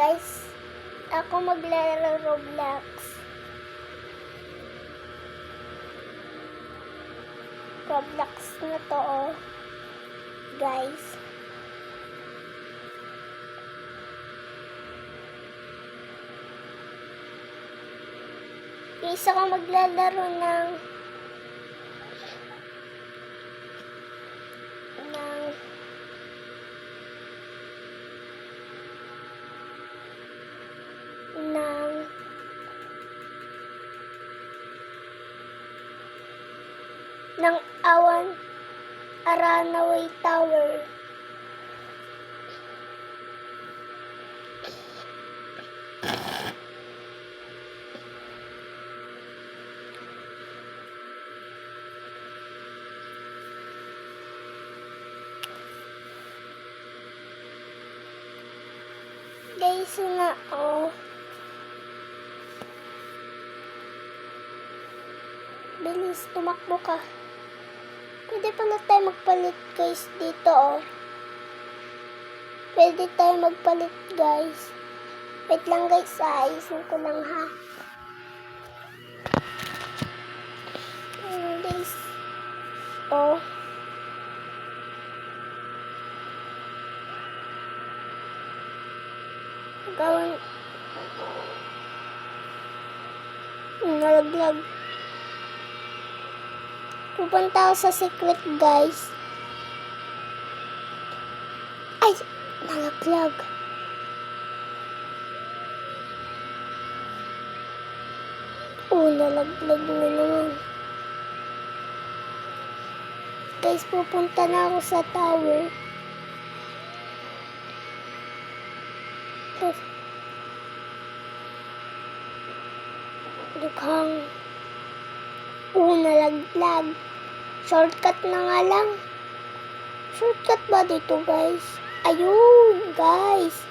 guys, ako maglalaro Roblox. Roblox na to, oh. Guys. Guys, ako maglalaro ng Awan Aranaway Tower. Guys, na bilis, tumakbo ka. Pwede pala tayo magpalit, guys, dito, oh. Pwede tayo magpalit, guys. Wait lang, guys, ayusin ko lang, ha. Guys, oh. Gawin. Nalaglag. Pupunta ako sa secret, guys. Ay! Nalaglag. Nalaglag na naman. Guys, pupunta na ako sa tower. Dukhang. Nalaglag. Shortcut na nga lang. Shortcut ba dito, guys? Ayun, guys.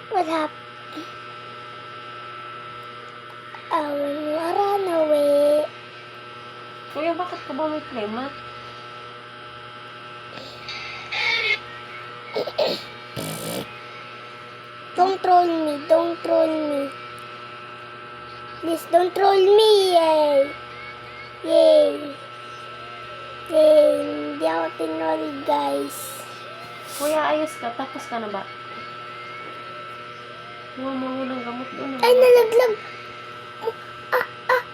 Wala. Aranaway. Kuya, bakit ka ba may flema? Don't troll me. Don't troll me. Please don't troll me. Yay. Yay. Yay. Hindi ako tinroll, guys. Kuya, ayos ka. Tapos ka na ba? Huwag mo munang gamot doon. Ay, nalaglag.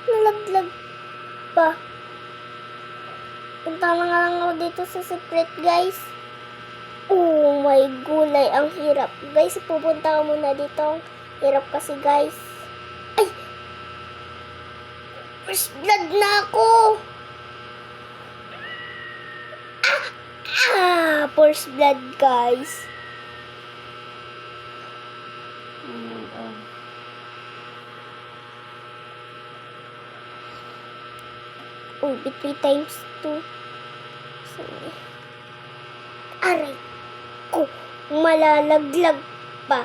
Nalaglag pa. Punta na nga lang ako dito sa secret, guys. Oh my gulay, ang hirap. Guys, pupunta ka muna dito. Hirap kasi, guys. Ay! First blood na ako. First blood, guys. Bit 3 times 2. Aray ko, malalaglag pa.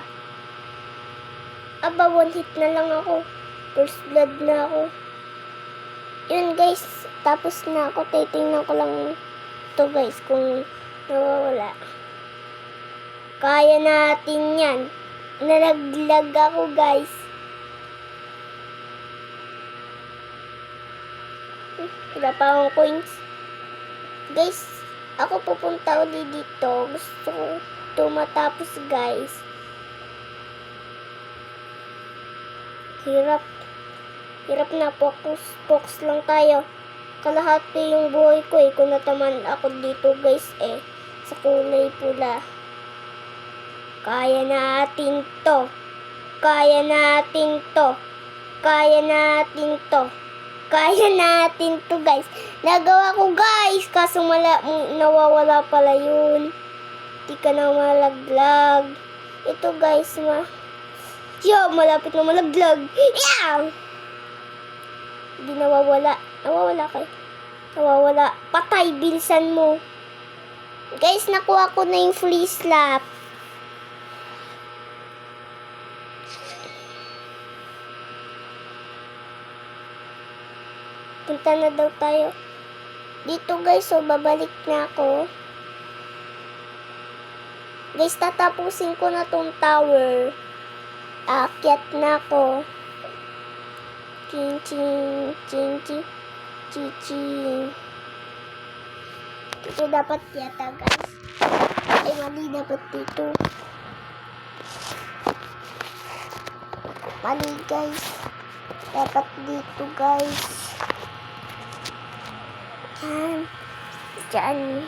Aba, 1 hit na lang ako. First blood na ako. Yun, guys. Tapos na ako. Titingnan ko lang ito, guys, kung nawawala. Kaya natin yan. Nalaglag ako, guys. Wala pa akong coins. Guys, ako pupunta ulit dito. Gusto ko ito matapos, guys. Hirap. Hirap na. Focus lang tayo. Kalahati yung buhay ko, kung nataman ako dito, guys, sa kulay pula. Kaya natin to. Kaya natin to. Kaya natin to. Kaya natin to, guys. Nagawa ko, guys. Kaso nawawala pala yun. Di ka na malaglag. Ito, guys, malapit na malaglag. Yeah! Di nawawala. Nawawala kayo. Nawawala. Patay, bilisan mo. Guys, nakuha ko na yung free slap. Punta na daw tayo. Dito, guys, so babalik na ako. Guys, tatapusin ko na tong tower. Aakyat na ako. Ching, ching, ching, ching, ching, ching. Ito dapat yata, guys. Ay, mali dapat dito. Mali, guys. Dapat dito, guys. Yan. Diyan.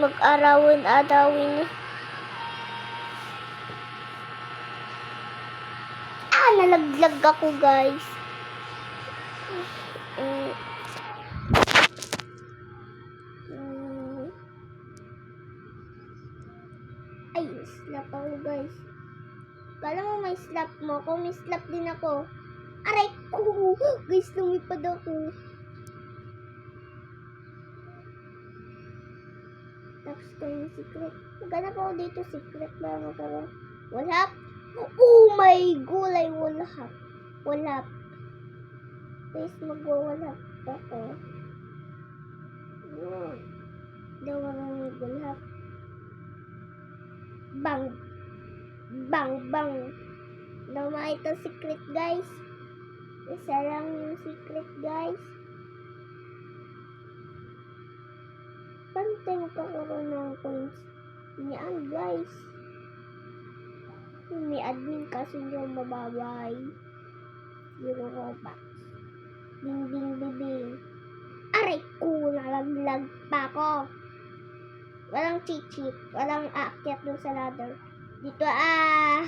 Mag-arawin-adawin. Nalaglag ako, guys. Ay, slap ako, guys. Kala mo may slap mo. Kung may slap din ako. Aray ko! Guys, lumipad ako. Tapos ko yung secret. Maghanap ako dito secret ba magkaroon. Wala. Oh my gulay, wala. Wala. Guys, magwawala ako. Daw ang wala. Bang. Bang, bang. Daw makita secret, guys. Isa lang yung secret, guys. Paano tayo magkakaroon ng coins? Yan, guys. May admin kasi yung mababay. Zero Robux. Ding, ding, ding, ding. Aray ko, nalaglag pa ako. Walang cheat. Walang aakyat dun sa ladder. Dito, akyat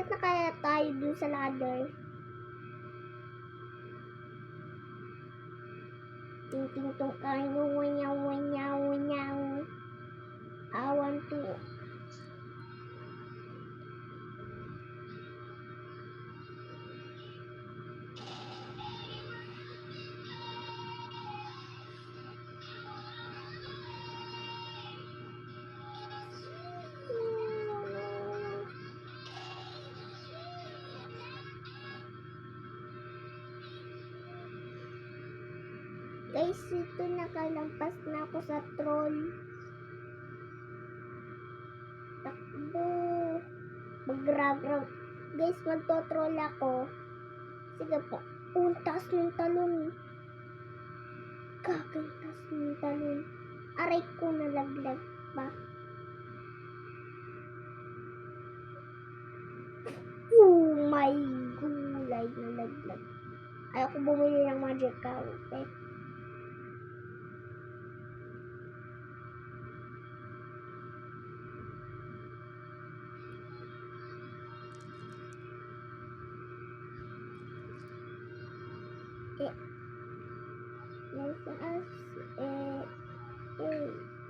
na kaya tayo dun sa ladder. Ting-ting-tong kayo, wanyaw. I want to. Guys, ito nakalampas na ako sa troll. Takbo. Mag-grab. Guys, magto-troll ako. Sige po. Untas ng talon. Kakantas ng talon. Aray ko, nalaglag pa. Oh my gulay, nalaglag. Ayoko bumili ng magic carpet.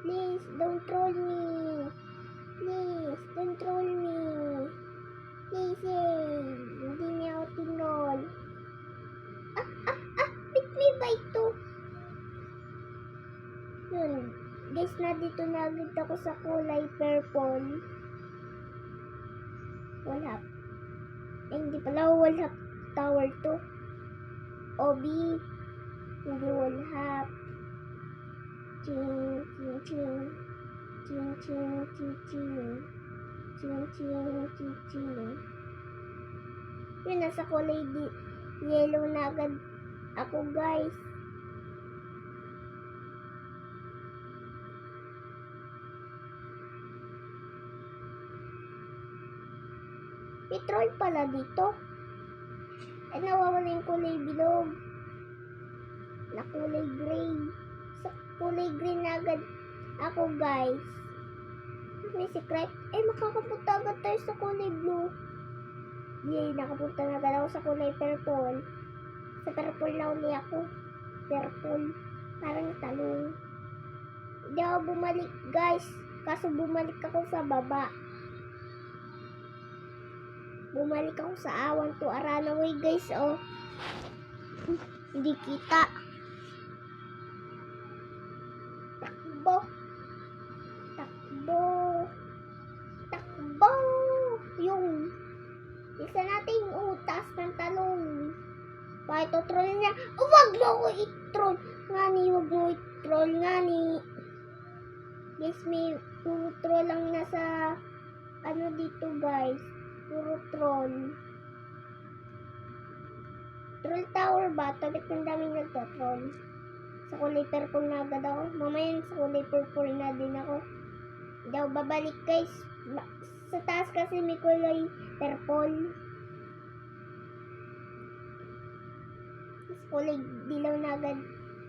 Please don't troll me. Please don't troll me. Please, hindi niya ako tinol. Pick me ba ito? Yun. Guys, dito na agad ako sa kulay purple. Wala. Hindi pala wala tower to. Obi. Hindi wala. Ching, ching, ching. Ching, ching, ching, ching. Ching, ching, ching, ching. Yun, nasa kulay yellow na agad ako, guys. Petrol pala dito. Ay, nawawala yung kulay bilog. Na kulay gray. Sa kulay green na agad ako, guys. May secret. Eh, makakapunta agad tayo sa kulay blue. Yay, nakapunta na agad ako sa kulay purple. Sa purple na uli ako. Purple. Parang talong. Hindi ako bumalik, guys. Kaso bumalik ako sa baba. Bumalik ako sa awan to Aranaway, guys, oh. Hindi kita. Takbo. Takbo. Takbo. Yung natin yung utas ng talong. Bakit troll niya? Huwag mo ako i-troll. troll. Nga ni, huwag mo troll nga ni. Guys, may puro troll lang nasa ano dito guys. Puro troll. Troll tower ba? Bakit ang daming nagtatroll? Sa kulay purple na agad ako. Mamaya sa kulay purple na din ako. Hindi ako babalik guys. Sa taas kasi may kulay purple. Tapos kulay dilaw na agad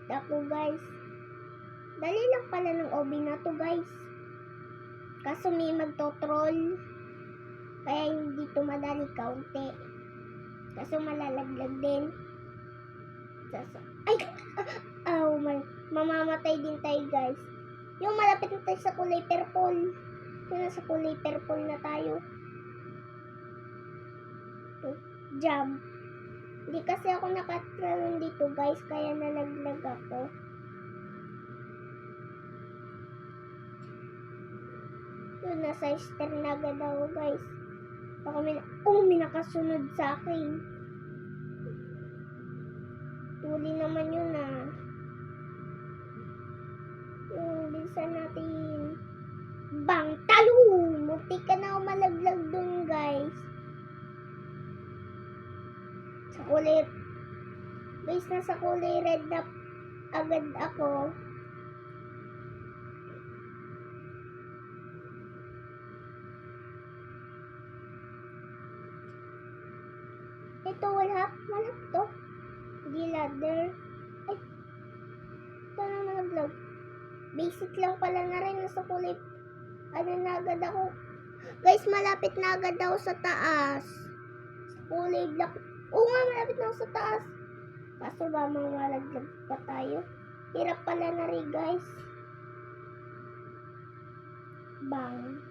ako guys. Dali lang pala ng OB na to guys. Kaso may magto-troll. Kaya hindi to madali kaunti. Kaso malalaglag din. Ay! Oh my. Mamamatay din tayo guys. Yung malapit na tayo sa kulay purple. Yung nasa kulay purple na tayo. Jump. Hindi kasi ako nakatraron dito guys. Kaya nalaglag ako. Yun, nasa star na agad ako guys. Baka may nakasunod sa akin. Tuli naman yun ah. Yung bilisan natin. Bang! Talo! Munti ka na ako malaglag dun guys. Sa kulay. Guys, nasa kulay red na agad ako. Ito, wala to. Di ladder. Ay, ito na nag-vlog. Basic lang pala na rin. Nasa kulay, ano na agad ako. Guys, malapit na agad ako sa taas. Sa kulay black. Oo nga, malapit na ako sa taas. Kaso ba, malaglag pa tayo? Hirap pala na rin, guys. Bang.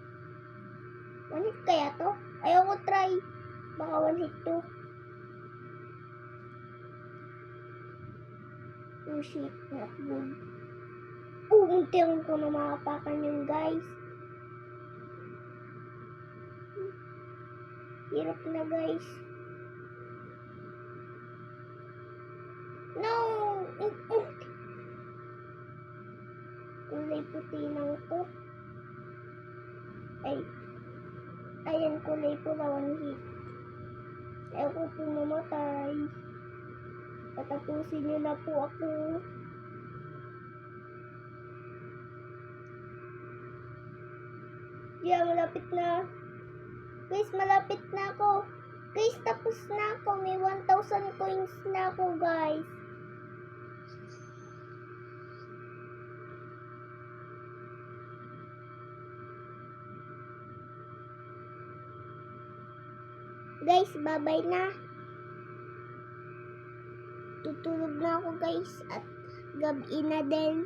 One hit kaya to? Ayaw ko try. Baka one hit to. Oh shit, not good. Unti-unti ko na makapakan yun guys. Hirap na guys. No! Kulay puti lang to. Ay. Ayan, kulay pula, one hit. Ayaw ko po mamatay. Patapusin niyo na po ako. Yeah, malapit na. Guys, malapit na ako. Guys, tapos na ako. May 1,000 coins na ako, guys. Guys, bye-bye na. Tutulog na ako guys at gabi na din.